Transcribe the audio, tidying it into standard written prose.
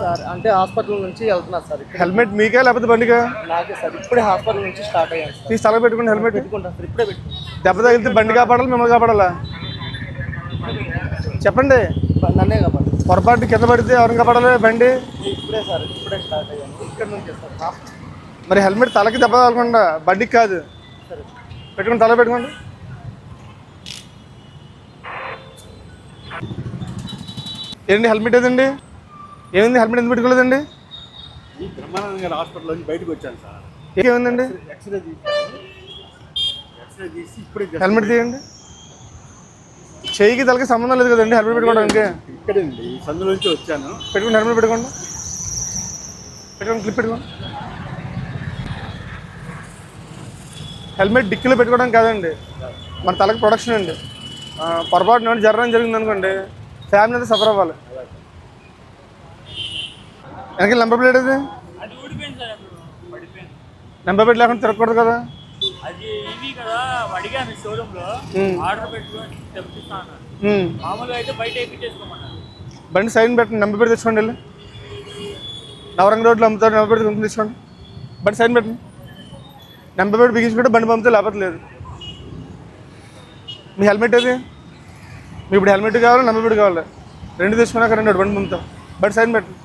Sir అంటే hospital నుంచి వెళ్తున్నా సార్. హెల్మెట్ మీకే లేకపోతే బండికా? నాకే సార్. ఇప్పుడే హాస్పిటల్ నుంచి స్టార్ట్ అయ్యాను సార్. ఈ స్థలం పెట్టుకుంటే హెల్మెట్ పెట్టుకుంటాను సార్. ఇప్పుడే పెట్టుకుంటాను. దెబ్బ తగిలితే బండి కాపాడాలి, మిమ్మల్ని కాపాడాలా? చెప్పండి. నన్నే కాపాడు. పొరపాటు కింద పడితే ఎవరిని కాపాడాలి? బండి ఇప్పుడే సార్. ఇప్పుడే స్టార్ట్ అయ్యాను ఇక్కడ నుంచి సార్. మరి హెల్మెట్ తలకి దెబ్బ తగలకుండా, బండికి కాదు. సరే పెట్టుకోండి, తల పెట్టుకోండి. ఏంటి హెల్మెట్ ఏదండి? ఏమైంది? హెల్మెట్ ఎందుకు పెట్టుకోలేదండి? ఈ బ్రహ్మానంద గారి హాస్పిటల్ నుంచి బయటకు వచ్చాను సార్. ఏమైందండి? ఎక్స్రే తీసి ఇప్పుడే హెల్మెట్ తీయండి. చేయికి తలకి సంబంధం లేదు కదండి హెల్మెట్ పెట్టుకోవడానికి. ఇక్కడండి సందు నుంచి వచ్చాను. పెట్టుకోండి, హెల్మెట్ పెట్టుకోండి. పెట్టుకోండి, క్లిప్ పెట్టుకోండి. హెల్మెట్ డిక్కీలో పెట్టుకోవడం కాదండి, మన తలకి ప్రొడక్షన్ అండి. పొరపాటున జరగడం జరిగింది అనుకోండి, ఫ్యామిలీ అంతా సఫర్ అవ్వాలి. వెనకాల నెంబర్ ప్లేట్ అది నెంబర్ ప్లేట్ లేకుండా తిరగకూడదు కదా. అది ఇవి కదా అడిగాను షోరూమ్ లో ఆర్డర్ పెట్టుకొని తెప్పిస్తాను. మామూలుగా అయితే బయట ఎక్కించేసుకోమన్నారు. బండి సైన్ పెట్టండి, నెంబర్ ప్లేట్ తెచ్చుకోండి. వెళ్ళి నవరంగ రోడ్లో అమ్ముతారు, నెంబర్ ప్లేట్ తీసుకోండి. బండి సైన్ పెట్టండి. నెంబర్ ప్లేట్ బిగించుకుంటే బండి పంపితే లేకపోతే లేదు. మీ హెల్మెట్ అది మీకు ఇప్పుడు హెల్మెట్ కావాలి, నెంబర్ ప్లేట్ కావాలి, రెండు తీసుకున్నాక రెండు బండి పంపుతాం. బండి సైన్ పెట్టండి.